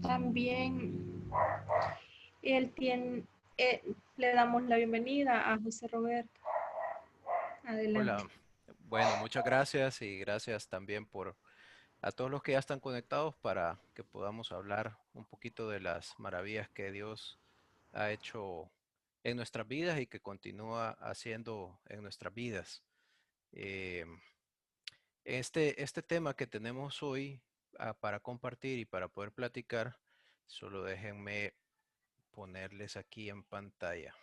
También él tiene, le damos la bienvenida a José Roberto. Adelante. Hola, bueno, muchas gracias y gracias también por a todos los que ya están conectados para que podamos hablar un poquito de las maravillas que Dios ha hecho en nuestras vidas y que continúa haciendo en nuestras vidas. Eh, este tema que tenemos hoy para compartir y para poder platicar, solo déjenme ponerles aquí en pantalla.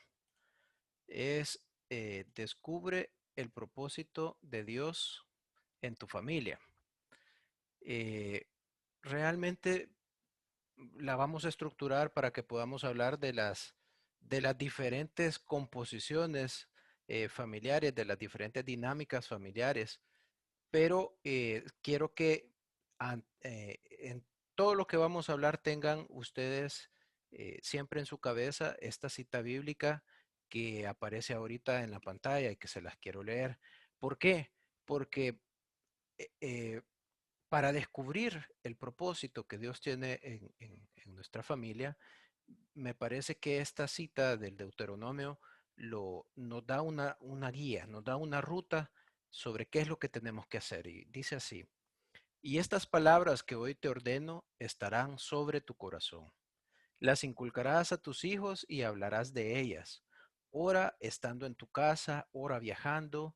Es descubre el propósito de Dios en tu familia. Eh, realmente la vamos a estructurar para que podamos hablar de las diferentes composiciones familiares, de las diferentes dinámicas familiares, pero quiero que en todo lo que vamos a hablar tengan ustedes siempre en su cabeza esta cita bíblica que aparece ahorita en la pantalla y que se las quiero leer. ¿Por qué? Porque eh, eh, para descubrir el propósito que Dios tiene en nuestra familia, me parece que esta cita del Deuteronomio nos da una guía, nos da una ruta sobre qué es lo que tenemos que hacer. Y dice así, y estas palabras que hoy te ordeno estarán sobre tu corazón. Las inculcarás a tus hijos y hablarás de ellas. Ora estando en tu casa, ora viajando,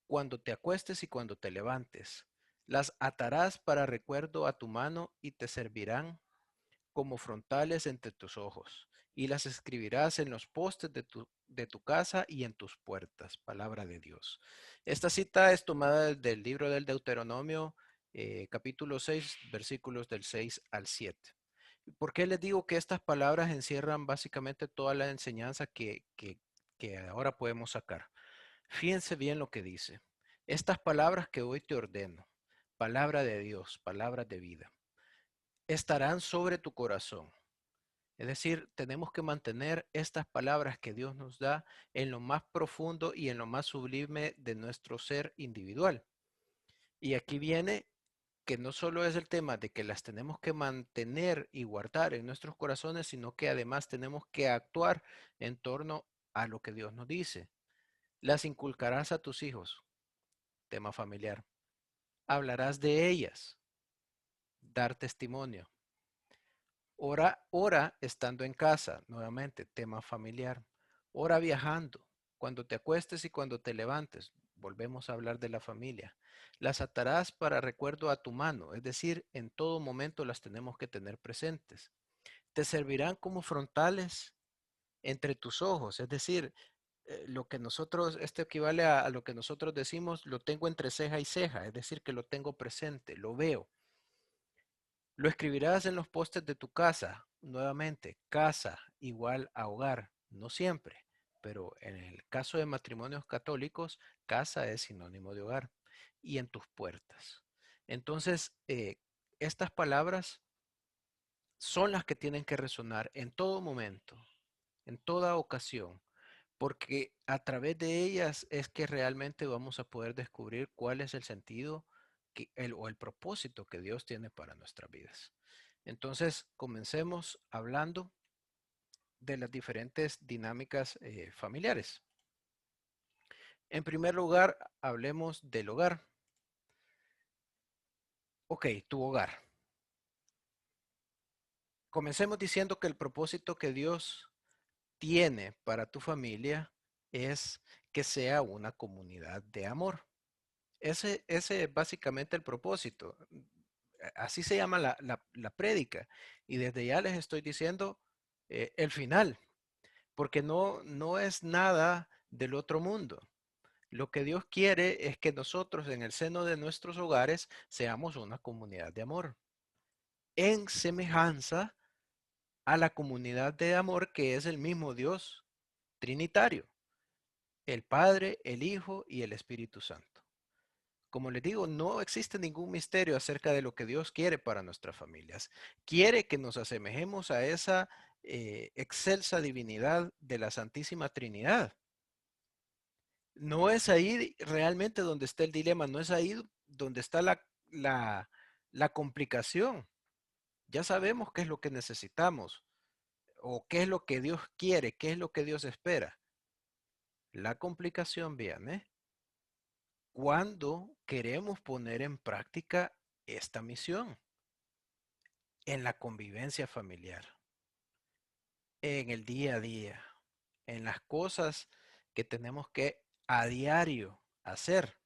cuando te acuestes y cuando te levantes. Las atarás para recuerdo a tu mano y te servirán como frontales entre tus ojos, y las escribirás en los postes de tu casa y en tus puertas. Palabra de Dios. Esta cita es tomada del libro del Deuteronomio, capítulo 6, versículos del 6 al 7. ¿Por qué les digo que estas palabras encierran básicamente toda la enseñanza que ahora podemos sacar? Fíjense bien lo que dice. Estas palabras que hoy te ordeno, palabra de Dios, palabras de vida, estarán sobre tu corazón. Es decir, tenemos que mantener estas palabras que Dios nos da en lo más profundo y en lo más sublime de nuestro ser individual. Y aquí viene que no solo es el tema de que las tenemos que mantener y guardar en nuestros corazones, sino que además tenemos que actuar en torno a lo que Dios nos dice. Las inculcarás a tus hijos, tema familiar. Hablarás de ellas, dar testimonio. Ora estando en casa, nuevamente, tema familiar. Ora viajando, cuando te acuestes y cuando te levantes. Volvemos a hablar de la familia. Las atarás para recuerdo a tu mano, es decir, en todo momento las tenemos que tener presentes. Te servirán como frontales entre tus ojos, es decir, lo que nosotros, esto equivale a lo que nosotros decimos, lo tengo entre ceja y ceja, es decir, que lo tengo presente, lo veo. Lo escribirás en los postes de tu casa. Nuevamente, casa igual a hogar. No siempre, pero en el caso de matrimonios católicos, casa es sinónimo de hogar. Y en tus puertas. Entonces, estas palabras son las que tienen que resonar en todo momento, en toda ocasión, porque a través de ellas es que realmente vamos a poder descubrir cuál es el sentido o el propósito que Dios tiene para nuestras vidas. Entonces, comencemos hablando de las diferentes dinámicas familiares. En primer lugar, hablemos del hogar. Ok, tu hogar. Comencemos diciendo que el propósito que Dios tiene para tu familia es que sea una comunidad de amor. Ese es básicamente el propósito. Así se llama la prédica. Y desde ya les estoy diciendo el final, porque no es nada del otro mundo. Lo que Dios quiere es que nosotros en el seno de nuestros hogares seamos una comunidad de amor, en semejanza a la comunidad de amor que es el mismo Dios trinitario, el Padre, el Hijo y el Espíritu Santo. Como les digo, no existe ningún misterio acerca de lo que Dios quiere para nuestras familias. Quiere que nos asemejemos a esa excelsa divinidad de la Santísima Trinidad. No es ahí realmente donde está el dilema, no es ahí donde está la complicación. Ya sabemos qué es lo que necesitamos o qué es lo que Dios quiere, qué es lo que Dios espera. La complicación viene cuando queremos poner en práctica esta misión en la convivencia familiar, en el día a día, en las cosas que tenemos que a diario hacer.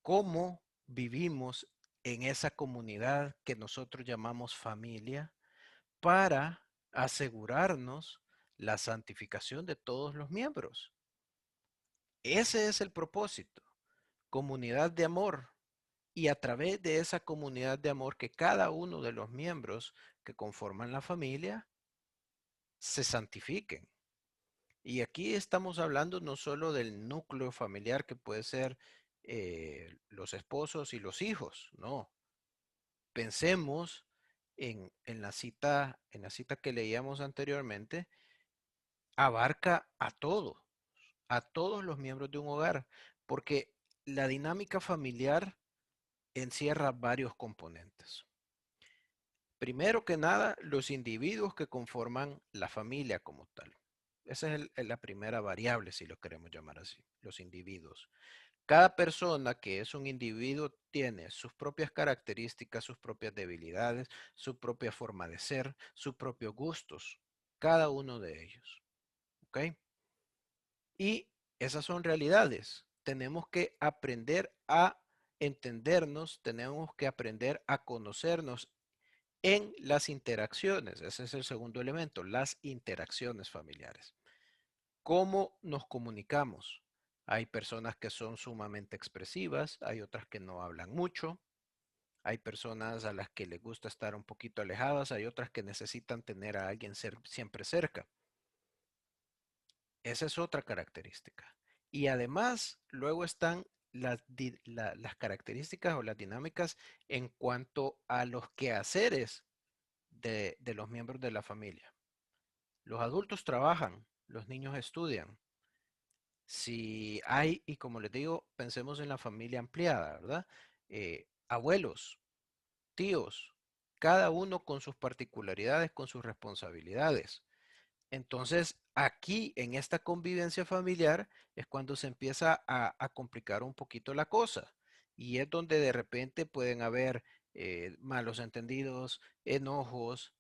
¿Cómo vivimos en esa comunidad que nosotros llamamos familia para asegurarnos la santificación de todos los miembros? Ese es el propósito, comunidad de amor. Y a través de esa comunidad de amor que cada uno de los miembros que conforman la familia se santifiquen. Y aquí estamos hablando no solo del núcleo familiar que puede ser los esposos y los hijos, no. Pensemos en la cita que leíamos anteriormente, abarca a todos los miembros de un hogar, porque la dinámica familiar encierra varios componentes. Primero que nada, los individuos que conforman la familia como tal. Esa es la primera variable, si lo queremos llamar así, los individuos. Cada persona que es un individuo tiene sus propias características, sus propias debilidades, su propia forma de ser, sus propios gustos, cada uno de ellos. ¿Ok? Y esas son realidades. Tenemos que aprender a entendernos, tenemos que aprender a conocernos en las interacciones. Ese es el segundo elemento, las interacciones familiares. ¿Cómo nos comunicamos? Hay personas que son sumamente expresivas, hay otras que no hablan mucho, hay personas a las que les gusta estar un poquito alejadas, hay otras que necesitan tener a alguien siempre cerca. Esa es otra característica. Y además, luego están las características o las dinámicas en cuanto a los quehaceres de los miembros de la familia. Los adultos trabajan, los niños estudian. Si hay, y como les digo, pensemos en la familia ampliada, ¿verdad? Abuelos, tíos, cada uno con sus particularidades, con sus responsabilidades. Entonces, aquí en esta convivencia familiar es cuando se empieza a complicar un poquito la cosa. Y es donde de repente pueden haber malos entendidos, enojos,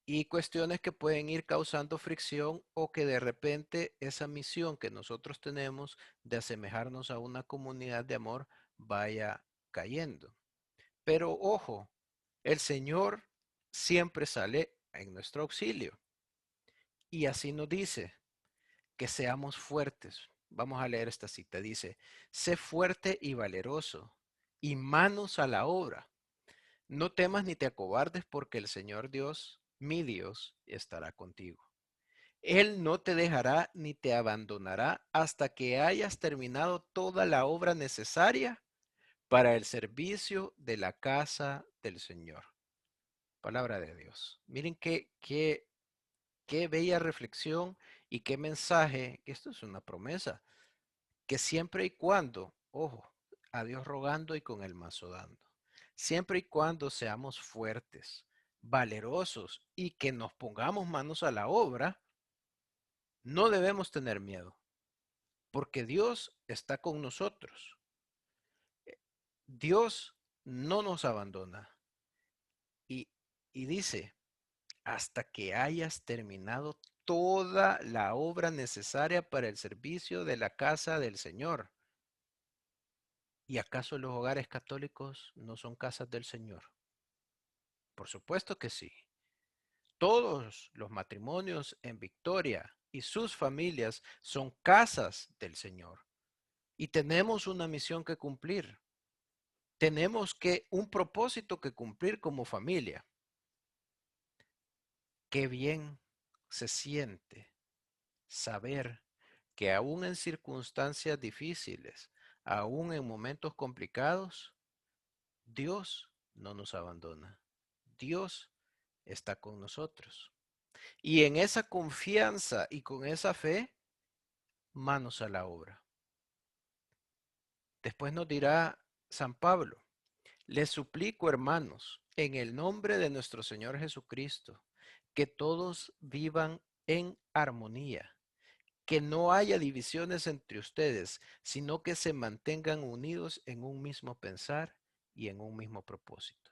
y cuestiones que pueden ir causando fricción o que de repente esa misión que nosotros tenemos de asemejarnos a una comunidad de amor vaya cayendo. Pero ojo, el Señor siempre sale en nuestro auxilio y así nos dice que seamos fuertes. Vamos a leer esta cita. Dice, sé fuerte y valeroso y manos a la obra. No temas ni te acobardes porque el Señor Dios, mi Dios, estará contigo. Él no te dejará ni te abandonará hasta que hayas terminado toda la obra necesaria para el servicio de la casa del Señor. Palabra de Dios. Miren qué bella reflexión y qué mensaje, que esto es una promesa, que siempre y cuando, ojo, a Dios rogando y con el mazo dando, siempre y cuando seamos fuertes, valerosos y que nos pongamos manos a la obra, no debemos tener miedo, porque Dios está con nosotros. Dios no nos abandona y, y dice, hasta que hayas terminado toda la obra necesaria para el servicio de la casa del Señor. ¿Y acaso los hogares católicos no son casas del Señor? Por supuesto que sí. Todos los matrimonios en Victoria y sus familias son casas del Señor. Y tenemos una misión que cumplir. Tenemos un propósito que cumplir como familia. Qué bien se siente saber que aún en circunstancias difíciles, aún en momentos complicados, Dios no nos abandona. Dios está con nosotros. Y en esa confianza y con esa fe, manos a la obra. Después nos dirá San Pablo, Les suplico, hermanos, en el nombre de nuestro Señor Jesucristo, que todos vivan en armonía, que no haya divisiones entre ustedes, sino que se mantengan unidos en un mismo pensar y en un mismo propósito.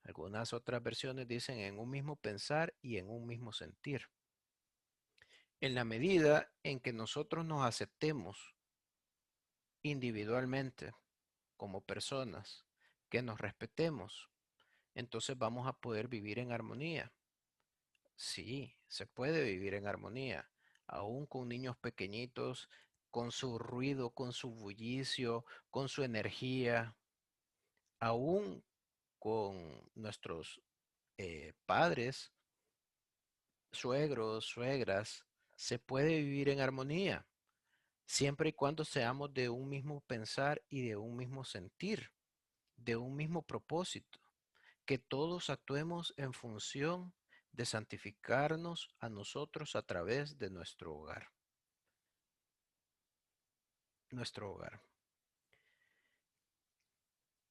Algunas otras versiones dicen en un mismo pensar y en un mismo sentir. En la medida en que nosotros nos aceptemos individualmente como personas, que nos respetemos, entonces vamos a poder vivir en armonía. Sí, se puede vivir en armonía, aún con niños pequeñitos, con su ruido, con su bullicio, con su energía, aún con nuestros padres, suegros, suegras, se puede vivir en armonía, siempre y cuando seamos de un mismo pensar y de un mismo sentir, de un mismo propósito, que todos actuemos en función de santificarnos a nosotros a través de nuestro hogar. Nuestro hogar.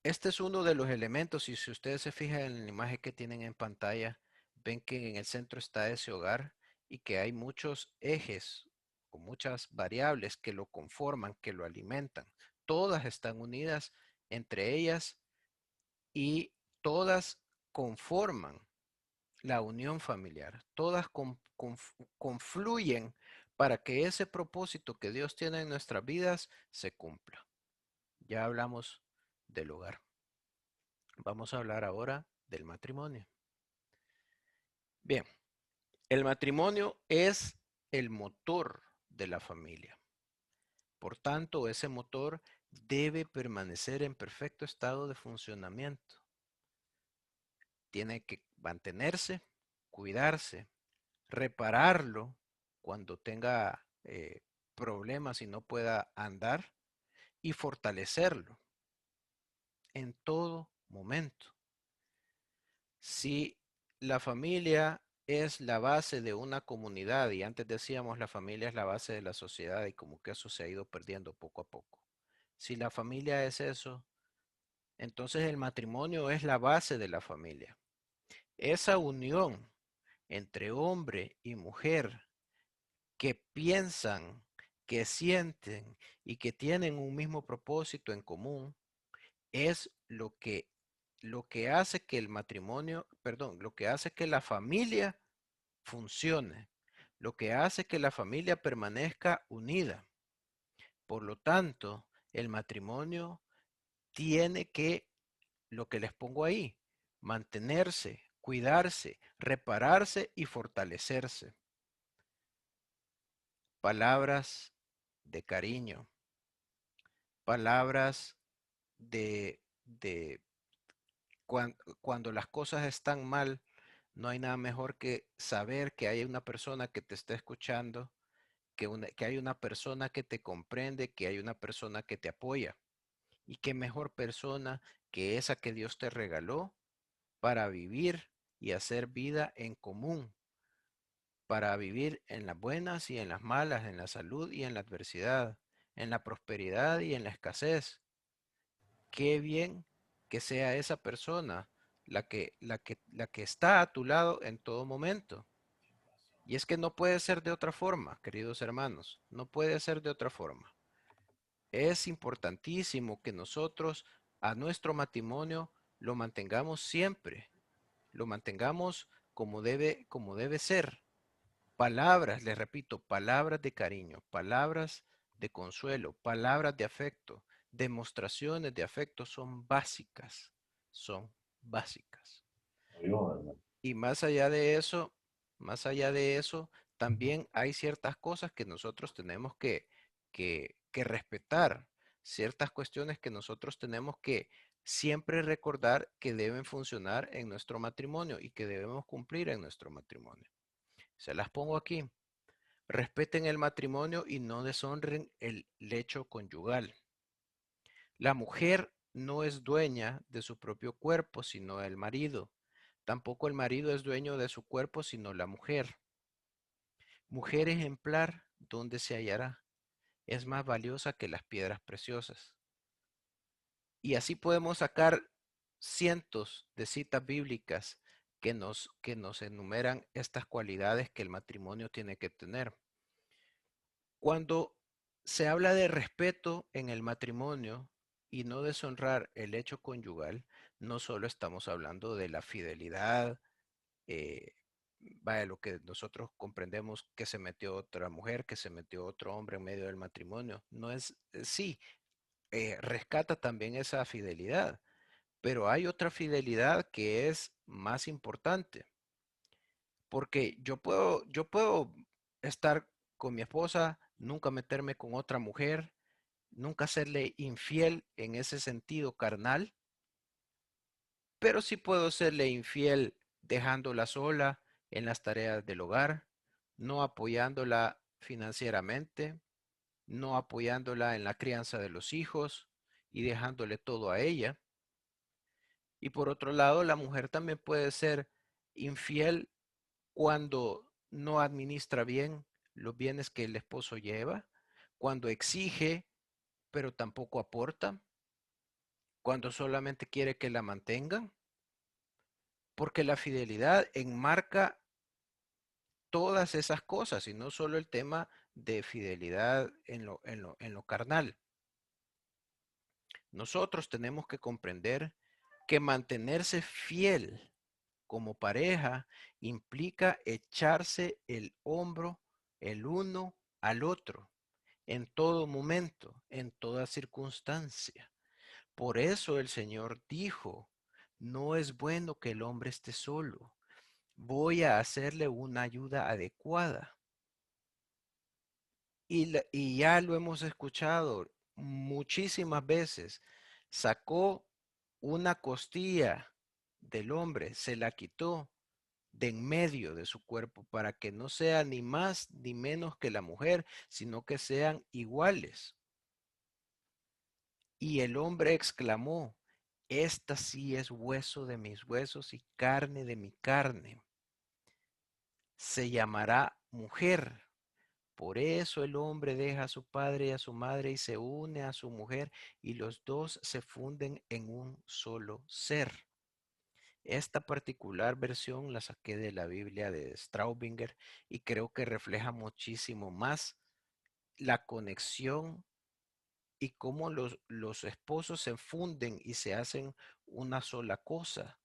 Este es uno de los elementos, y si ustedes se fijan en la imagen que tienen en pantalla, ven que en el centro está ese hogar y que hay muchos ejes o muchas variables que lo conforman, que lo alimentan. Todas están unidas entre ellas y todas conforman la unión familiar. Todas confluyen para que ese propósito que Dios tiene en nuestras vidas se cumpla. Ya hablamos del hogar. Vamos a hablar ahora del matrimonio. Bien, el matrimonio es el motor de la familia. Por tanto, ese motor debe permanecer en perfecto estado de funcionamiento. Tiene que mantenerse, cuidarse, repararlo cuando tenga problemas y no pueda andar y fortalecerlo en todo momento. Si la familia es la base de una comunidad, y antes decíamos la familia es la base de la sociedad y como que eso se ha ido perdiendo poco a poco. Si la familia es eso, entonces el matrimonio es la base de la familia. Esa unión entre hombre y mujer que piensan, que sienten y que tienen un mismo propósito en común es lo que hace que el matrimonio, perdón, lo que hace que la familia funcione, lo que hace que la familia permanezca unida. Por lo tanto, el matrimonio tiene que, lo que les pongo ahí, mantenerse, cuidarse, repararse y fortalecerse. Palabras de cariño, palabras de cuando las cosas están mal, no hay nada mejor que saber que hay una persona que te está escuchando, que hay una persona que te comprende, que hay una persona que te apoya. Y qué mejor persona que esa que Dios te regaló para vivir y hacer vida en común, para vivir en las buenas y en las malas, en la salud y en la adversidad, en la prosperidad y en la escasez. Qué bien que sea esa persona la que está a tu lado en todo momento. Y es que no puede ser de otra forma, queridos hermanos, no puede ser de otra forma. Es importantísimo que nosotros a nuestro matrimonio lo mantengamos siempre, lo mantengamos como debe ser. Palabras, les repito, palabras de cariño, palabras de consuelo, palabras de afecto, demostraciones de afecto son básicas. Y más allá de eso, también hay ciertas cosas que nosotros tenemos que respetar, ciertas cuestiones que nosotros tenemos que siempre recordar que deben funcionar en nuestro matrimonio y que debemos cumplir en nuestro matrimonio. Se las pongo aquí. Respeten el matrimonio y no deshonren el lecho conyugal. La mujer no es dueña de su propio cuerpo, sino el marido. Tampoco el marido es dueño de su cuerpo, sino la mujer. Mujer ejemplar, ¿dónde se hallará? Es más valiosa que las piedras preciosas. Y así podemos sacar cientos de citas bíblicas que nos enumeran estas cualidades que el matrimonio tiene que tener. Cuando se habla de respeto en el matrimonio y no deshonrar el hecho conyugal, no solo estamos hablando de la fidelidad, eh, vaya, lo que nosotros comprendemos que se metió otra mujer, que se metió otro hombre en medio del matrimonio. No es, sí, rescata también esa fidelidad, pero hay otra fidelidad que es más importante, porque yo puedo estar con mi esposa, nunca meterme con otra mujer, nunca serle infiel en ese sentido carnal, pero sí puedo serle infiel dejándola sola en las tareas del hogar, no apoyándola financieramente, no apoyándola en la crianza de los hijos y dejándole todo a ella. Y por otro lado, la mujer también puede ser infiel cuando no administra bien los bienes que el esposo lleva, cuando exige pero tampoco aporta, cuando solamente quiere que la mantengan, porque la fidelidad enmarca todas esas cosas y no solo el tema de fidelidad en lo carnal. Nosotros tenemos que comprender que mantenerse fiel como pareja implica echarse el hombro el uno al otro en todo momento, en toda circunstancia. Por eso el Señor dijo, no es bueno que el hombre esté solo, voy a hacerle una ayuda adecuada. Y ya lo hemos escuchado muchísimas veces. Sacó una costilla del hombre, se la quitó de en medio de su cuerpo para que no sea ni más ni menos que la mujer, sino que sean iguales. Y el hombre exclamó, esta sí es hueso de mis huesos y carne de mi carne. Se llamará mujer. Por eso el hombre deja a su padre y a su madre y se une a su mujer y los dos se funden en un solo ser. Esta particular versión la saqué de la Biblia de Straubinger y creo que refleja muchísimo más la conexión y cómo los esposos se funden y se hacen una sola cosa.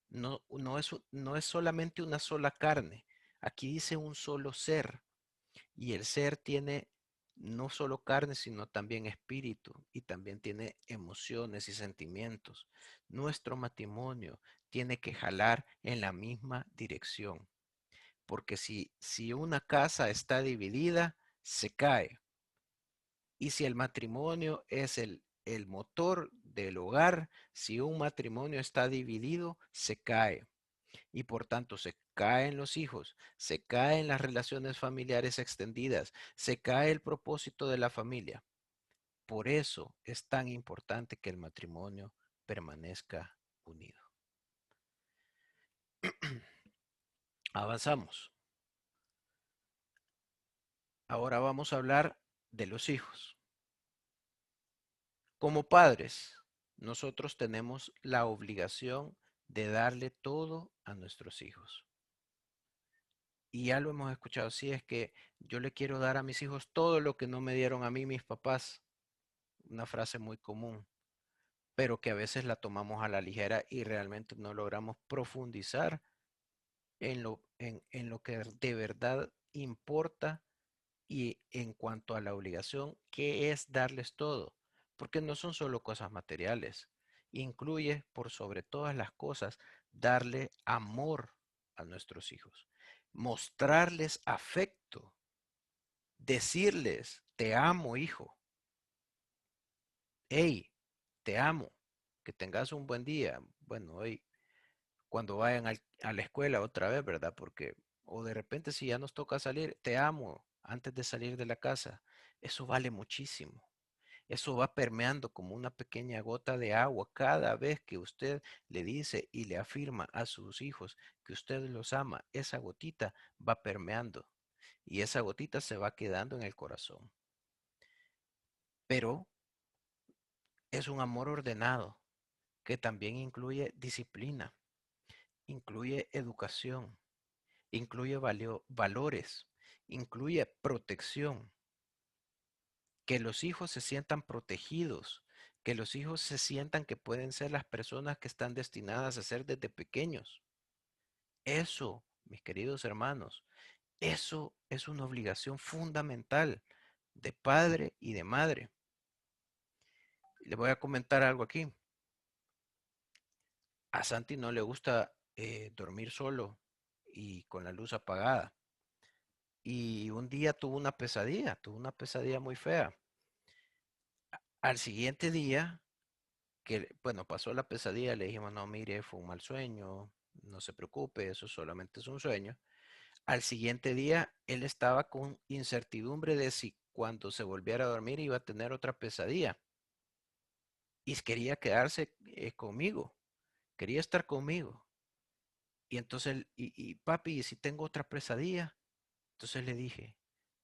No es solamente una sola carne. Aquí dice un solo ser. Y el ser tiene no solo carne, sino también espíritu y también tiene emociones y sentimientos. Nuestro matrimonio tiene que jalar en la misma dirección, porque si una casa está dividida, se cae. Y si el matrimonio es el motor del hogar, si un matrimonio está dividido, se cae y por tanto se caen los hijos, se caen las relaciones familiares extendidas, se cae el propósito de la familia. Por eso es tan importante que el matrimonio permanezca unido. Avanzamos. Ahora vamos a hablar de los hijos. Como padres, nosotros tenemos la obligación de darle todo a nuestros hijos. Y ya lo hemos escuchado, sí, es que yo le quiero dar a mis hijos todo lo que no me dieron a mí mis papás. Una frase muy común, pero que a veces la tomamos a la ligera y realmente no logramos profundizar en lo que de verdad importa y en cuanto a la obligación, que es darles todo, porque no son solo cosas materiales, incluye por sobre todas las cosas darle amor a nuestros hijos, mostrarles afecto, decirles, te amo, hijo, hey, te amo, que tengas un buen día. Bueno, hoy cuando vayan a la escuela otra vez, ¿verdad? Porque, o de repente si ya nos toca salir, te amo antes de salir de la casa. Eso vale muchísimo. Eso va permeando como una pequeña gota de agua cada vez que usted le dice y le afirma a sus hijos que usted los ama. Esa gotita va permeando y esa gotita se va quedando en el corazón. Pero es un amor ordenado. que también incluye disciplina, incluye educación, incluye valores, incluye protección, que los hijos se sientan protegidos, que los hijos se sientan que pueden ser las personas que están destinadas a ser desde pequeños. Eso, mis queridos hermanos, eso es una obligación fundamental de padre y de madre. Le voy a comentar algo aquí. A Santi no le gusta dormir solo y con la luz apagada. Y un día tuvo una pesadilla muy fea. Al siguiente día, bueno, pasó la pesadilla, le dijimos, no, mire, fue un mal sueño, no se preocupe, eso solamente es un sueño. Al siguiente día, él estaba con incertidumbre de si cuando se volviera a dormir iba a tener otra pesadilla. Y quería quedarse conmigo, quería estar conmigo. Y entonces, papi, ¿y si tengo otra pesadilla? Entonces le dije,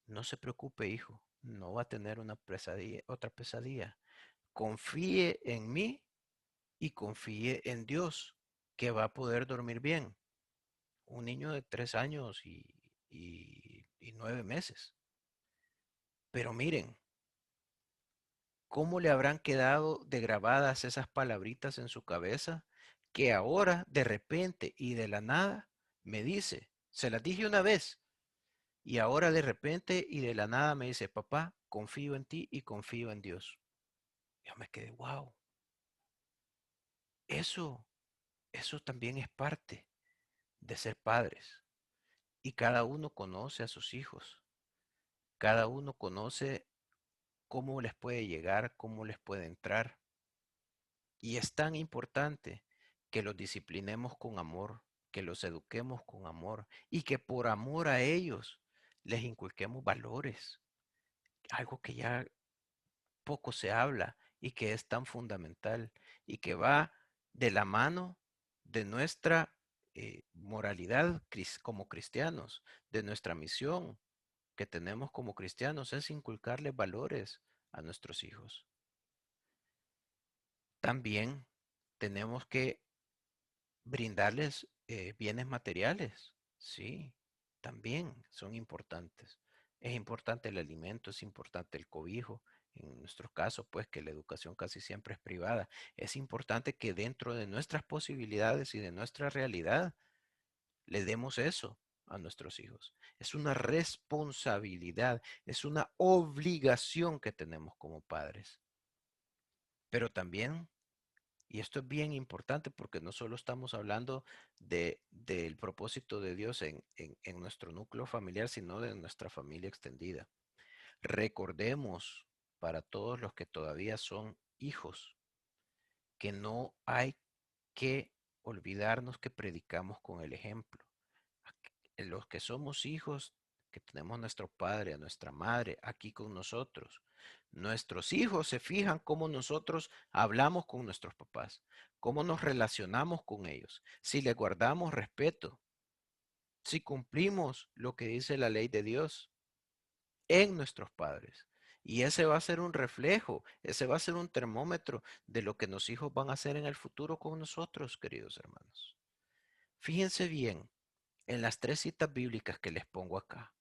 no se preocupe, hijo, no va a tener una pesadilla, otra pesadilla. Confíe en mí y confíe en Dios, que va a poder dormir bien. Un niño de 3 años y 9 meses. Pero miren, ¿cómo le habrán quedado de grabadas esas palabritas en su cabeza que ahora de repente y de la nada me dice, se las dije una vez y ahora de repente y de la nada me dice, papá, confío en ti y confío en Dios? Yo me quedé, wow, eso, eso también es parte de ser padres. Y cada uno conoce a sus hijos, cada uno conoce cómo les puede llegar, cómo les puede entrar. Y es tan importante que los disciplinemos con amor, que los eduquemos con amor y que por amor a ellos les inculquemos valores, algo que ya poco se habla y que es tan fundamental y que va de la mano de nuestra moralidad como cristianos, de nuestra misión que tenemos como cristianos, es inculcarles valores a nuestros hijos. También tenemos que brindarles bienes materiales, sí, también son importantes. Es importante el alimento, es importante el cobijo. En nuestro caso, pues que la educación casi siempre es privada. Es importante que dentro de nuestras posibilidades y de nuestra realidad le demos eso a nuestros hijos. Es una responsabilidad, es una obligación que tenemos como padres. Pero también, y esto es bien importante porque no solo estamos hablando del propósito de Dios en nuestro núcleo familiar, sino de nuestra familia extendida. Recordemos para todos los que todavía son hijos que no hay que olvidarnos que predicamos con el ejemplo. Los que somos hijos, que tenemos a nuestro padre, a nuestra madre aquí con nosotros. Nuestros hijos se fijan cómo nosotros hablamos con nuestros papás, cómo nos relacionamos con ellos, si les guardamos respeto, si cumplimos lo que dice la ley de Dios en nuestros padres. Y ese va a ser un reflejo, ese va a ser un termómetro de lo que los hijos van a hacer en el futuro con nosotros, queridos hermanos. Fíjense bien en las tres citas bíblicas que les pongo acá.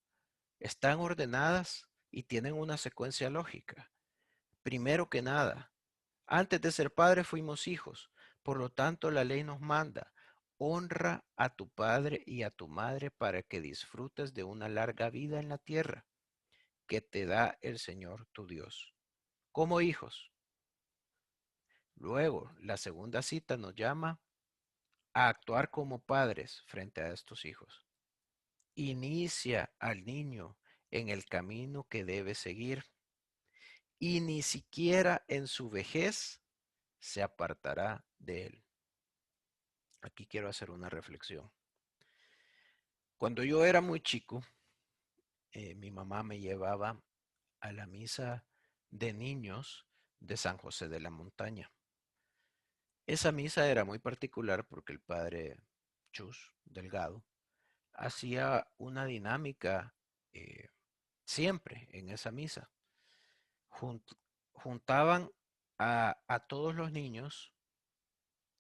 Están ordenadas y tienen una secuencia lógica. Primero que nada, antes de ser padres fuimos hijos. Por lo tanto, la ley nos manda, honra a tu padre y a tu madre para que disfrutes de una larga vida en la tierra que te da el Señor tu Dios. Como hijos. Luego, la segunda cita nos llama a actuar como padres frente a estos hijos. Inicia al niño en el camino que debe seguir y ni siquiera en su vejez se apartará de él. Aquí quiero hacer una reflexión. Cuando yo era muy chico, mi mamá me llevaba a la misa de niños de San José de la Montaña. Esa misa era muy particular porque el padre Chus Delgado hacía una dinámica eh, siempre en esa misa. Juntaban a todos los niños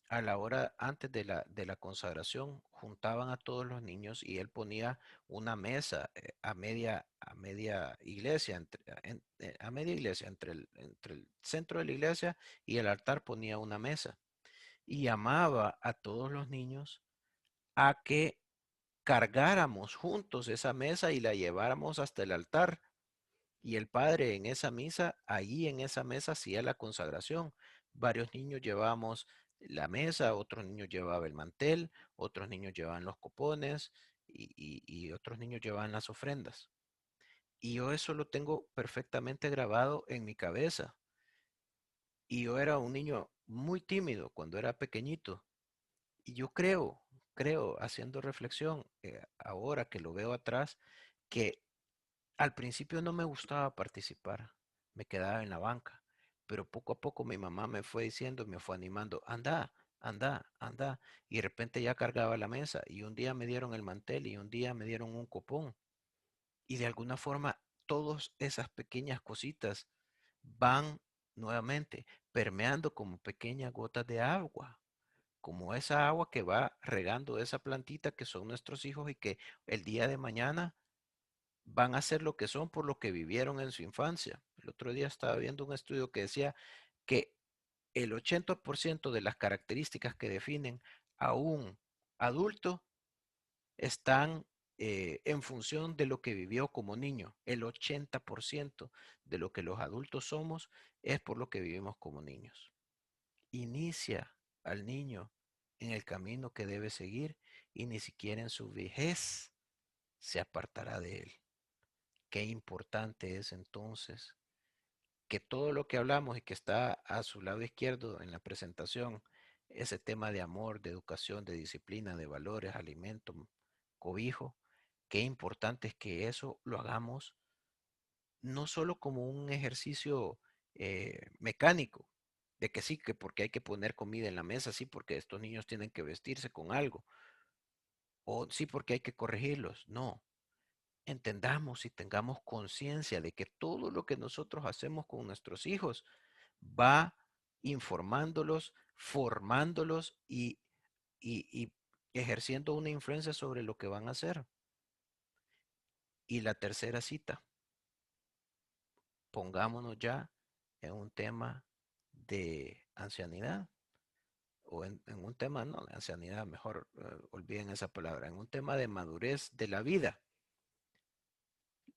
a la hora antes de la consagración, juntaban a todos los niños y él ponía una mesa a media iglesia, a media iglesia, entre el centro de la iglesia y el altar ponía una mesa. Y llamaba a todos los niños a que cargáramos juntos esa mesa y la lleváramos hasta el altar. Y el padre en esa misa, allí en esa mesa hacía la consagración. Varios niños llevábamos la mesa, otros niños llevaban el mantel, otros niños llevaban los copones y otros niños llevaban las ofrendas. Y yo eso lo tengo perfectamente grabado en mi cabeza. Y yo era un niño muy tímido cuando era pequeñito. Y yo creo, haciendo reflexión, ahora que lo veo atrás, que al principio no me gustaba participar, me quedaba en la banca, pero poco a poco mi mamá me fue diciendo, me fue animando, anda, anda, anda, y de repente ya cargaba la mesa, y un día me dieron el mantel y un día me dieron un copón, y de alguna forma todas esas pequeñas cositas van nuevamente permeando como pequeñas gotas de agua, como esa agua que va regando esa plantita que son nuestros hijos y que el día de mañana van a ser lo que son por lo que vivieron en su infancia. El otro día estaba viendo un estudio que decía que el 80% de las características que definen a un adulto están en función de lo que vivió como niño. El 80% de lo que los adultos somos es por lo que vivimos como niños. Inicia al niño en el camino que debe seguir y ni siquiera en su vejez se apartará de él. Qué importante es entonces que todo lo que hablamos y que está a su lado izquierdo en la presentación, ese tema de amor, de educación, de disciplina, de valores, alimento, cobijo, qué importante es que eso lo hagamos no solo como un ejercicio mecánico, de que sí, que porque hay que poner comida en la mesa, sí, porque estos niños tienen que vestirse con algo, o sí, porque hay que corregirlos, no, entendamos y tengamos conciencia de que todo lo que nosotros hacemos con nuestros hijos va informándolos, formándolos y ejerciendo una influencia sobre lo que van a hacer. Y la tercera cita, pongámonos ya en un tema de ancianidad, o en un tema, no, de ancianidad, mejor olviden esa palabra, en un tema de madurez de la vida.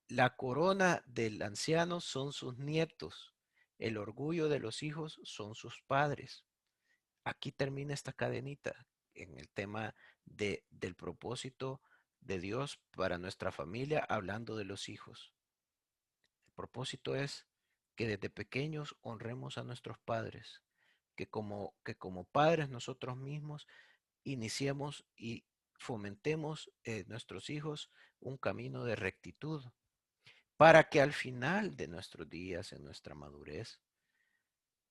La corona del anciano son sus nietos, el orgullo de los hijos son sus padres. Aquí termina esta cadenita en el tema del propósito de Dios para nuestra familia, hablando de los hijos. El propósito es que desde pequeños honremos a nuestros padres, que como padres nosotros mismos iniciemos y fomentemos en nuestros hijos un camino de rectitud, para que al final de nuestros días, en nuestra madurez,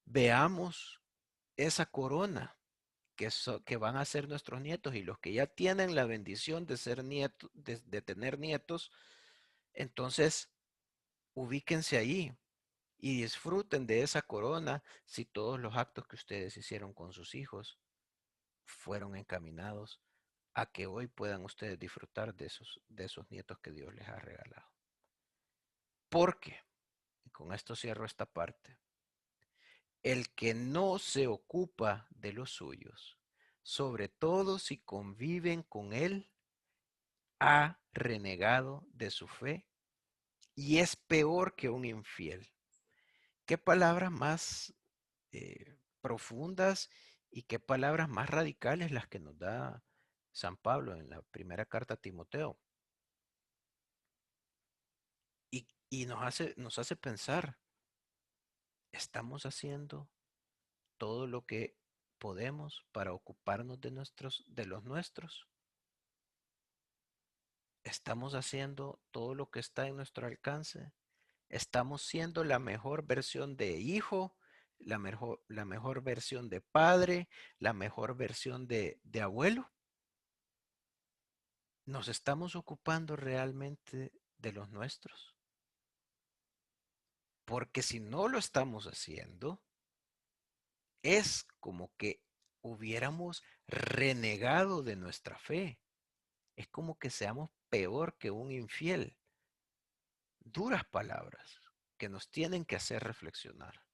veamos esa corona que van a ser nuestros nietos y los que ya tienen la bendición de ser nietos, de tener nietos, entonces ubíquense ahí y disfruten de esa corona si todos los actos que ustedes hicieron con sus hijos fueron encaminados a que hoy puedan ustedes disfrutar de esos nietos que Dios les ha regalado. Porque, y con esto cierro esta parte, el que no se ocupa de los suyos, sobre todo si conviven con él, ha renegado de su fe y es peor que un infiel. ¿Qué palabras más profundas y qué palabras más radicales las que nos da San Pablo en la primera carta a Timoteo? Y nos hace pensar, ¿estamos haciendo todo lo que podemos para ocuparnos de los nuestros? ¿Estamos haciendo todo lo que está en nuestro alcance? ¿Estamos siendo la mejor versión de hijo, la mejor versión de padre, la mejor versión de abuelo? ¿Nos estamos ocupando realmente de los nuestros? Porque si no lo estamos haciendo, es como que hubiéramos renegado de nuestra fe. Es como que seamos peor que un infiel. Duras palabras que nos tienen que hacer reflexionar,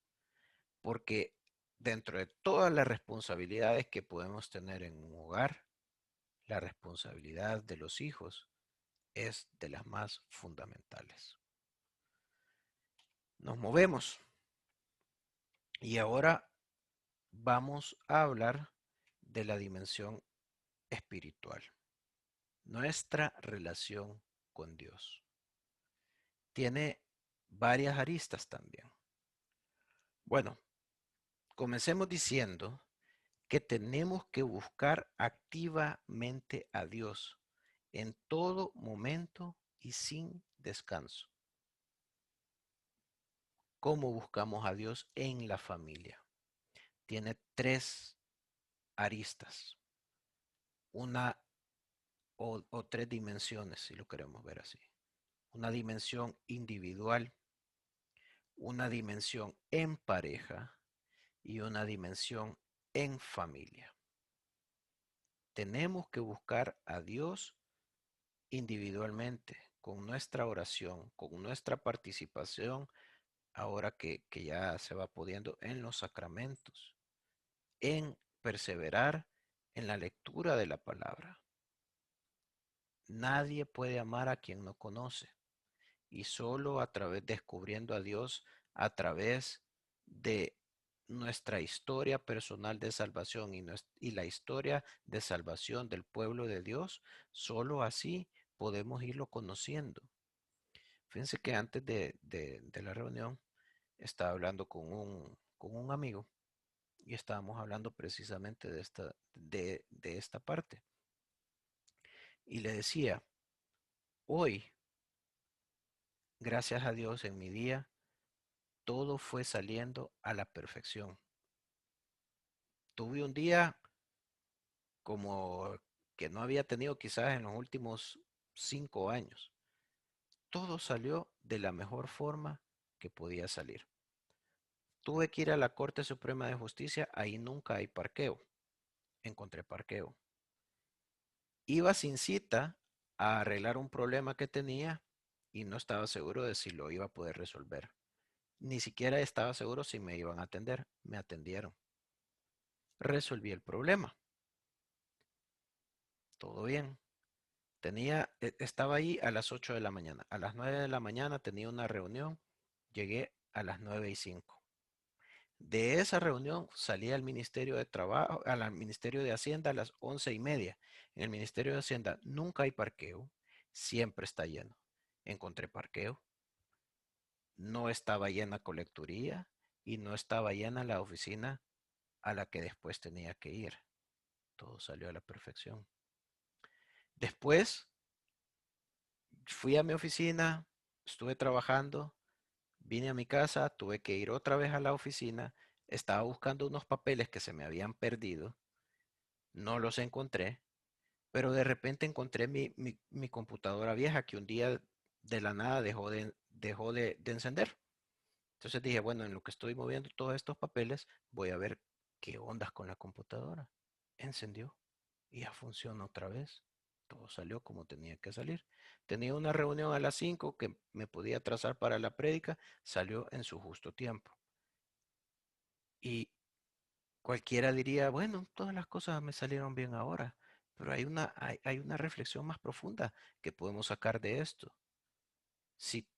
porque dentro de todas las responsabilidades que podemos tener en un hogar, la responsabilidad de los hijos es de las más fundamentales. Nos movemos y ahora vamos a hablar de la dimensión espiritual, nuestra relación con Dios. Tiene varias aristas también. Bueno, comencemos diciendo que tenemos que buscar activamente a Dios en todo momento y sin descanso. ¿Cómo buscamos a Dios en la familia? Tiene tres aristas, una o tres dimensiones, si lo queremos ver así. Una dimensión individual, una dimensión en pareja y una dimensión en familia. Tenemos que buscar a Dios individualmente, con nuestra oración, con nuestra participación, ahora que ya se va pudiendo en los sacramentos, en perseverar en la lectura de la palabra. Nadie puede amar a quien no conoce y solo a través descubriendo a Dios, a través de nuestra historia personal de salvación y la historia de salvación del pueblo de Dios, solo así podemos irlo conociendo. Fíjense que antes de la reunión estaba hablando con un amigo y estábamos hablando precisamente de esta parte. Y le decía, hoy, gracias a Dios, en mi día, todo fue saliendo a la perfección. Tuve un día como que no había tenido quizás en los últimos 5 años. Todo salió de la mejor forma que podía salir. Tuve que ir a la Corte Suprema de Justicia, ahí nunca hay parqueo. Encontré parqueo. Iba sin cita a arreglar un problema que tenía y no estaba seguro de si lo iba a poder resolver. Ni siquiera estaba seguro si me iban a atender. Me atendieron. Resolví el problema. Todo bien. Estaba ahí a las 8 de la mañana. A las 9 de la mañana tenía una reunión. Llegué a las 9:05. De esa reunión salí al Ministerio de Trabajo, al Ministerio de Hacienda a las 11:30. En el Ministerio de Hacienda nunca hay parqueo, siempre está lleno. Encontré parqueo, no estaba llena colecturía y no estaba llena la oficina a la que después tenía que ir. Todo salió a la perfección. Después fui a mi oficina, estuve trabajando, vine a mi casa, tuve que ir otra vez a la oficina, estaba buscando unos papeles que se me habían perdido, no los encontré, pero de repente encontré mi computadora vieja que un día de la nada dejó de encender. Entonces dije, bueno, en lo que estoy moviendo todos estos papeles, voy a ver qué ondas con la computadora. Encendió y ya funciona otra vez. Todo salió como tenía que salir. Tenía una reunión a las 5 que me podía trazar para la prédica, salió en su justo tiempo. Y cualquiera diría, bueno, todas las cosas me salieron bien ahora, pero hay una reflexión más profunda que podemos sacar de esto. Si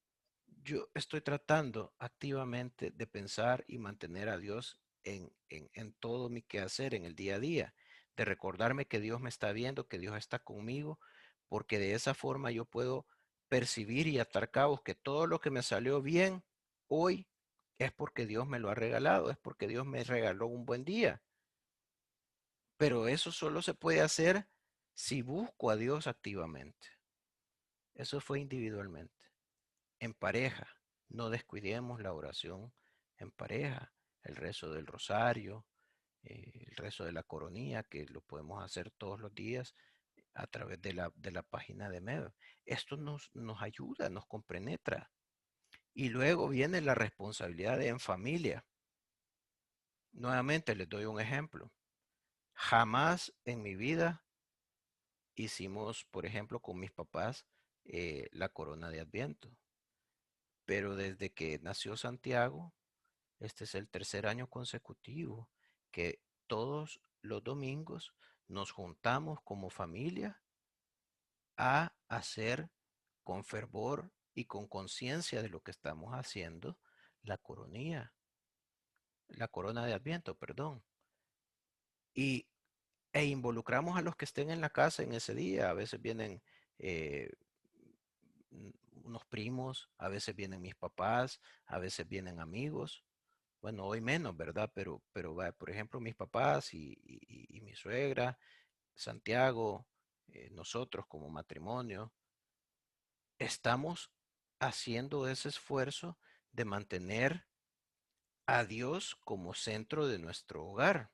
yo estoy tratando activamente de pensar y mantener a Dios en todo mi quehacer, en el día a día, de recordarme que Dios me está viendo, que Dios está conmigo, porque de esa forma yo puedo percibir y atar cabos que todo lo que me salió bien hoy es porque Dios me lo ha regalado, es porque Dios me regaló un buen día. Pero eso solo se puede hacer si busco a Dios activamente. Eso fue individualmente. En pareja, no descuidemos la oración en pareja, el rezo del rosario, el rezo de la coronilla, que lo podemos hacer todos los días a través de la página de MEV. Esto nos ayuda, nos compenetra. Y luego viene la responsabilidad en familia. Nuevamente les doy un ejemplo. Jamás en mi vida hicimos, por ejemplo, con mis papás, la corona de Adviento. Pero desde que nació Santiago, este es el tercer año consecutivo que todos los domingos nos juntamos como familia a hacer con fervor y con conciencia de lo que estamos haciendo la coronilla, la corona de Adviento, perdón. Y, involucramos a los que estén en la casa en ese día. A veces vienen eh, unos primos, a veces vienen mis papás, a veces vienen amigos. Bueno, hoy menos, ¿verdad? Pero por ejemplo, mis papás y mi suegra, Santiago, nosotros como matrimonio, estamos haciendo ese esfuerzo de mantener a Dios como centro de nuestro hogar.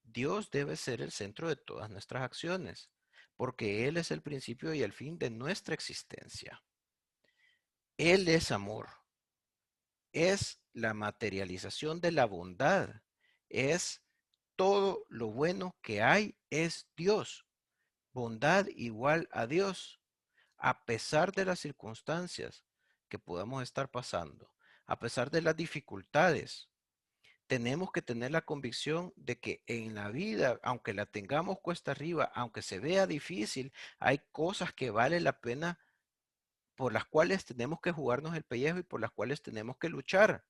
Dios debe ser el centro de todas nuestras acciones, porque Él es el principio y el fin de nuestra existencia. Él es amor, es la materialización de la bondad, es todo lo bueno que hay, es Dios. Bondad igual a Dios, a pesar de las circunstancias que podamos estar pasando, a pesar de las dificultades. Tenemos que tener la convicción de que en la vida, aunque la tengamos cuesta arriba, aunque se vea difícil, hay cosas que vale la pena, por las cuales tenemos que jugarnos el pellejo y por las cuales tenemos que luchar.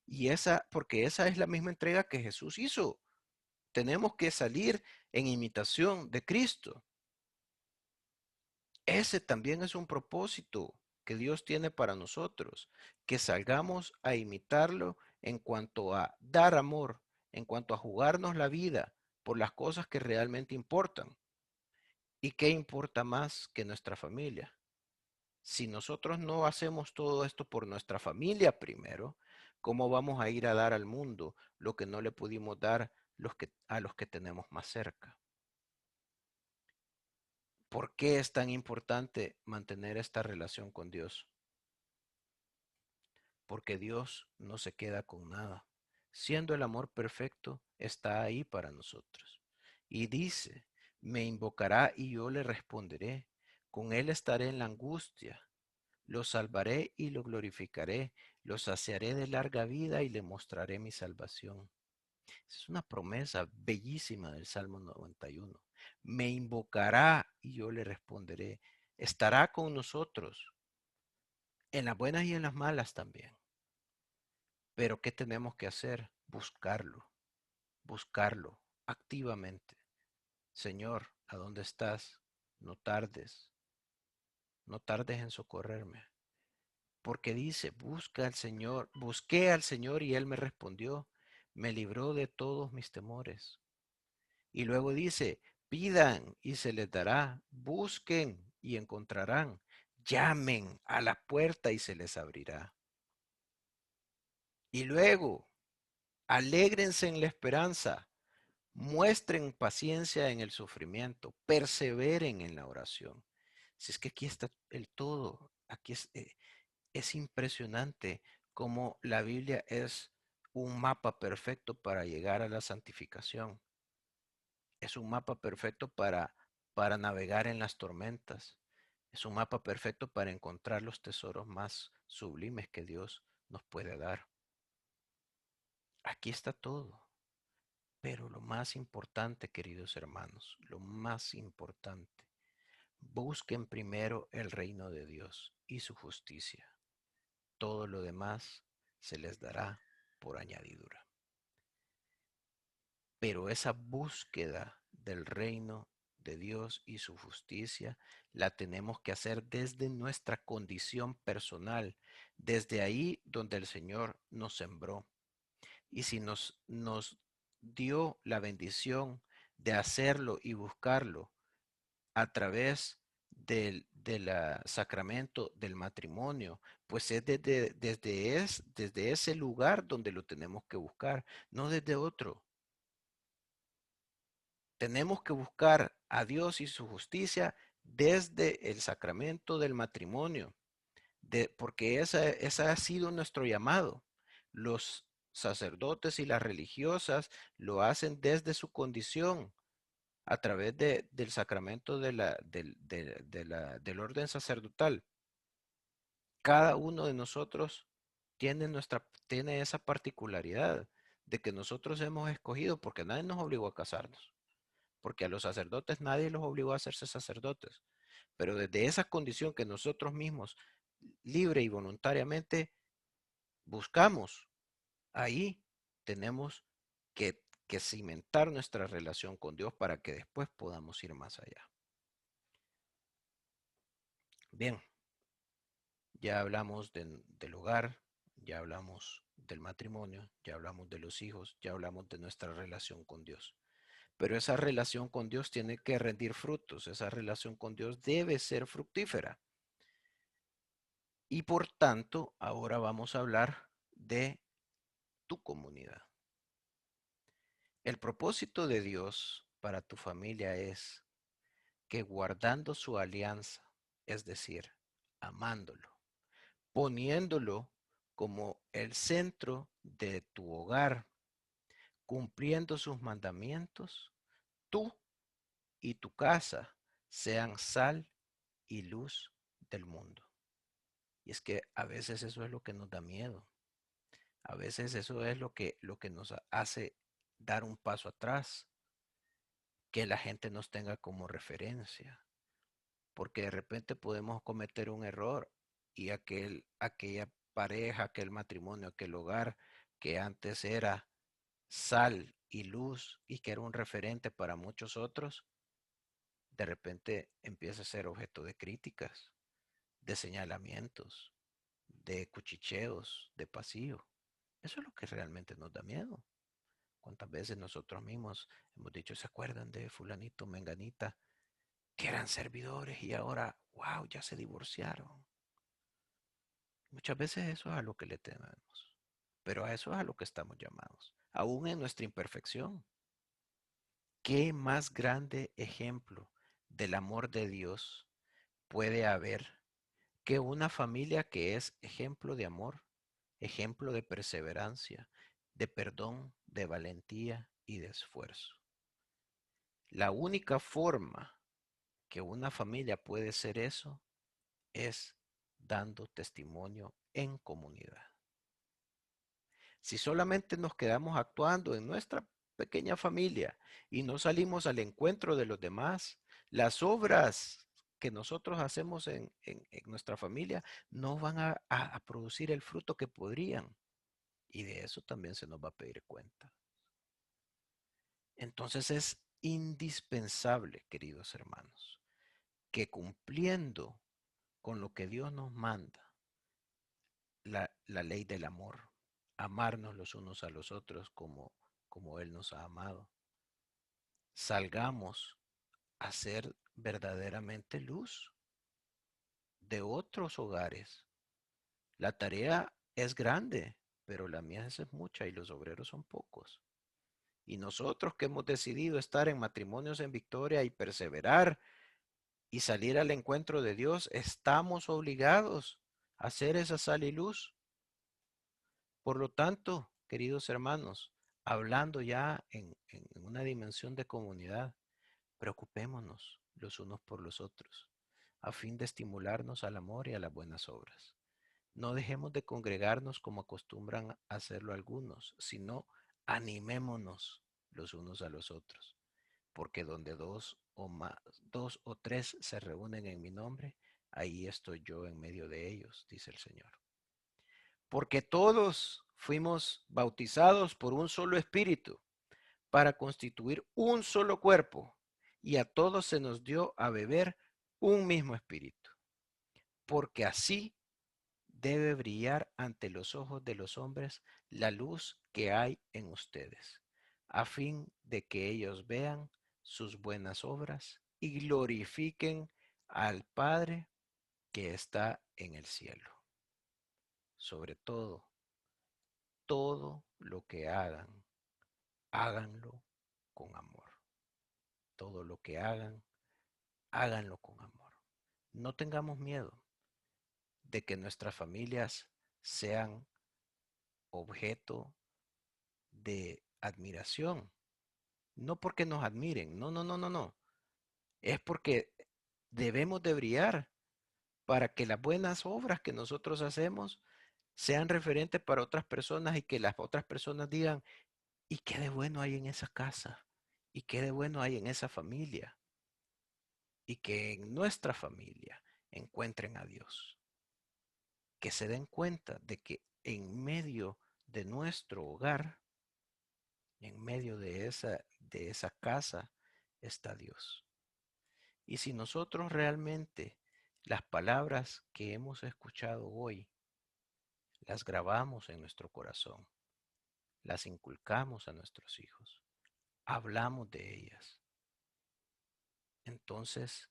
Y porque esa es la misma entrega que Jesús hizo. Tenemos que salir en imitación de Cristo. Ese también es un propósito que Dios tiene para nosotros, que salgamos a imitarlo en cuanto a dar amor, en cuanto a jugarnos la vida por las cosas que realmente importan. ¿Y qué importa más que nuestra familia? Si nosotros no hacemos todo esto por nuestra familia primero, ¿cómo vamos a ir a dar al mundo lo que no le pudimos dar a los que tenemos más cerca? ¿Por qué es tan importante mantener esta relación con Dios? Porque Dios no se queda con nada. Siendo el amor perfecto, está ahí para nosotros. Y dice, me invocará y yo le responderé. Con él estaré en la angustia. Lo salvaré y lo glorificaré. Lo saciaré de larga vida y le mostraré mi salvación. Es una promesa bellísima del Salmo 91. Me invocará y yo le responderé. Estará con nosotros en las buenas y en las malas también. Pero ¿qué tenemos que hacer? Buscarlo activamente. Señor, ¿a dónde estás? No tardes, no tardes en socorrerme. Porque dice, busca al Señor, busqué al Señor y Él me respondió, me libró de todos mis temores. Y luego dice, pidan y se les dará, busquen y encontrarán, llamen a la puerta y se les abrirá. Y luego, alégrense en la esperanza, muestren paciencia en el sufrimiento, perseveren en la oración. Si es que aquí está el todo, aquí es impresionante cómo la Biblia es un mapa perfecto para llegar a la santificación. Es un mapa perfecto para navegar en las tormentas. Es un mapa perfecto para encontrar los tesoros más sublimes que Dios nos puede dar. Aquí está todo. Pero lo más importante, queridos hermanos, lo más importante, busquen primero el reino de Dios y su justicia. Todo lo demás se les dará por añadidura. Pero esa búsqueda del reino de Dios y su justicia la tenemos que hacer desde nuestra condición personal, desde ahí donde el Señor nos sembró. Y si nos dio la bendición de hacerlo y buscarlo a través del sacramento del matrimonio, pues es desde ese lugar donde lo tenemos que buscar, no desde otro. Tenemos que buscar a Dios y su justicia desde el sacramento del matrimonio, porque esa ha sido nuestro llamado. Los sacerdotes y las religiosas lo hacen desde su condición, a través del sacramento del orden sacerdotal. Cada uno de nosotros tiene esa particularidad de que nosotros hemos escogido, porque nadie nos obligó a casarnos, porque a los sacerdotes nadie los obligó a hacerse sacerdotes, pero desde esa condición que nosotros mismos, libre y voluntariamente, buscamos, ahí tenemos que cimentar nuestra relación con Dios para que después podamos ir más allá. Bien, ya hablamos del hogar, ya hablamos del matrimonio, ya hablamos de los hijos, ya hablamos de nuestra relación con Dios. Pero esa relación con Dios tiene que rendir frutos, esa relación con Dios debe ser fructífera. Y por tanto, ahora vamos a hablar de tu comunidad. El propósito de Dios para tu familia es que guardando su alianza, es decir, amándolo, poniéndolo como el centro de tu hogar, cumpliendo sus mandamientos, tú y tu casa sean sal y luz del mundo. Y es que a veces eso es lo que nos da miedo. A veces eso es lo que nos hace dar un paso atrás, que la gente nos tenga como referencia, porque de repente podemos cometer un error y aquella pareja, aquel matrimonio, aquel hogar que antes era sal y luz y que era un referente para muchos otros, de repente empieza a ser objeto de críticas, de señalamientos, de cuchicheos, de pasillo. Eso es lo que realmente nos da miedo. ¿Cuántas veces nosotros mismos hemos dicho, se acuerdan de fulanito, menganita, que eran servidores y ahora, wow, ya se divorciaron? Muchas veces eso es a lo que le tememos, pero a eso es a lo que estamos llamados, aún en nuestra imperfección. ¿Qué más grande ejemplo del amor de Dios puede haber que una familia que es ejemplo de amor, ejemplo de perseverancia, de perdón, de valentía y de esfuerzo? La única forma que una familia puede ser eso es dando testimonio en comunidad. Si solamente nos quedamos actuando en nuestra pequeña familia y no salimos al encuentro de los demás, las obras que nosotros hacemos en nuestra familia no van a producir el fruto que podrían. Y de eso también se nos va a pedir cuenta. Entonces es indispensable, queridos hermanos, que cumpliendo con lo que Dios nos manda, la ley del amor, amarnos los unos a los otros como Él nos ha amado, salgamos a ser verdaderamente luz de otros hogares. La tarea es grande, pero la mía es mucha y los obreros son pocos. Y nosotros que hemos decidido estar en matrimonios en victoria y perseverar y salir al encuentro de Dios, estamos obligados a hacer esa sal y luz. Por lo tanto, queridos hermanos, hablando ya en una dimensión de comunidad, preocupémonos los unos por los otros, a fin de estimularnos al amor y a las buenas obras. No dejemos de congregarnos como acostumbran a hacerlo algunos, sino animémonos los unos a los otros, porque donde dos o tres se reúnen en mi nombre, ahí estoy yo en medio de ellos, dice el Señor. Porque todos fuimos bautizados por un solo espíritu para constituir un solo cuerpo, y a todos se nos dio a beber un mismo espíritu, porque así debe brillar ante los ojos de los hombres la luz que hay en ustedes, a fin de que ellos vean sus buenas obras y glorifiquen al Padre que está en el cielo. Sobre todo lo que hagan, háganlo con amor. Todo lo que hagan, háganlo con amor. No tengamos miedo de que nuestras familias sean objeto de admiración. No porque nos admiren, no, no, no, no, no. Es porque debemos de brillar para que las buenas obras que nosotros hacemos sean referentes para otras personas y que las otras personas digan, ¿y qué de bueno hay en esa casa? ¿Y qué de bueno hay en esa familia? Y que en nuestra familia encuentren a Dios. Que se den cuenta de que en medio de nuestro hogar, en medio de esa casa, está Dios. Y si nosotros realmente las palabras que hemos escuchado hoy las grabamos en nuestro corazón, las inculcamos a nuestros hijos, hablamos de ellas, entonces,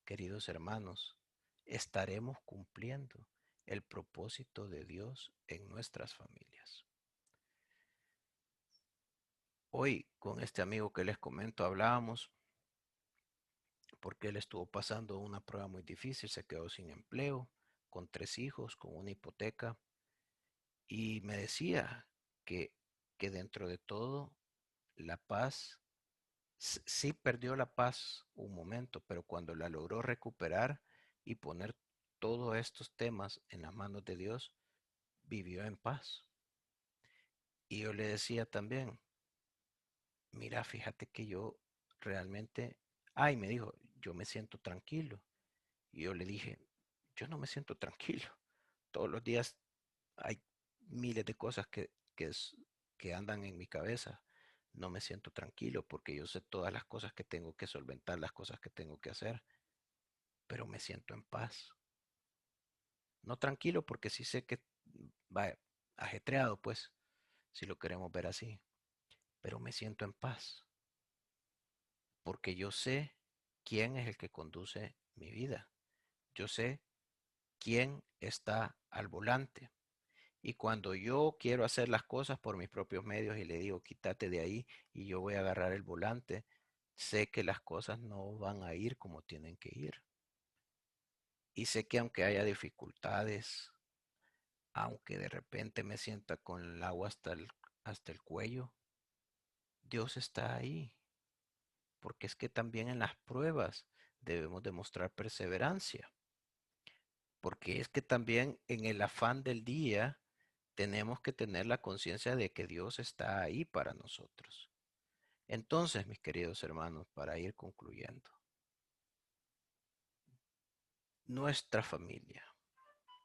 queridos hermanos, estaremos cumpliendo el propósito de Dios en nuestras familias. Hoy con este amigo que les comento hablábamos porque él estuvo pasando una prueba muy difícil, se quedó sin empleo, con 3 hijos, con una hipoteca y me decía que, que dentro de todo la paz, sí perdió la paz un momento, pero cuando la logró recuperar y poner todos estos temas en las manos de Dios, vivió en paz. Y yo le decía también, mira, fíjate que yo realmente, ay, me dijo, yo me siento tranquilo. Y yo le dije, yo no me siento tranquilo. Todos los días hay miles de cosas que andan en mi cabeza. No me siento tranquilo porque yo sé todas las cosas que tengo que solventar, las cosas que tengo que hacer, pero me siento en paz. No tranquilo porque sí sé que va ajetreado, pues, si lo queremos ver así, pero me siento en paz porque yo sé quién es el que conduce mi vida. Yo sé quién está al volante. Y cuando yo quiero hacer las cosas por mis propios medios y le digo, quítate de ahí y yo voy a agarrar el volante, sé que las cosas no van a ir como tienen que ir. Y sé que aunque haya dificultades, aunque de repente me sienta con el agua hasta el cuello, Dios está ahí. Porque es que también en las pruebas debemos demostrar perseverancia. Porque es que también en el afán del día tenemos que tener la conciencia de que Dios está ahí para nosotros. Entonces, mis queridos hermanos, para ir concluyendo, nuestra familia,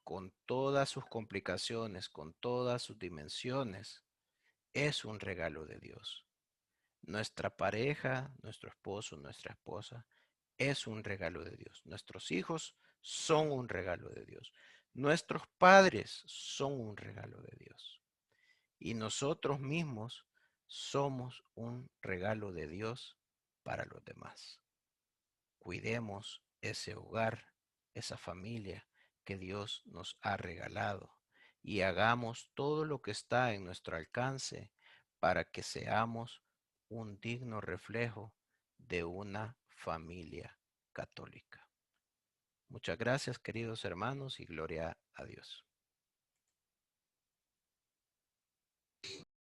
con todas sus complicaciones, con todas sus dimensiones, es un regalo de Dios. Nuestra pareja, nuestro esposo, nuestra esposa, es un regalo de Dios. Nuestros hijos son un regalo de Dios. Nuestros padres son un regalo de Dios. Y nosotros mismos somos un regalo de Dios para los demás. Cuidemos ese hogar, esa familia que Dios nos ha regalado y hagamos todo lo que está en nuestro alcance para que seamos un digno reflejo de una familia católica. Muchas gracias, queridos hermanos, y gloria a Dios.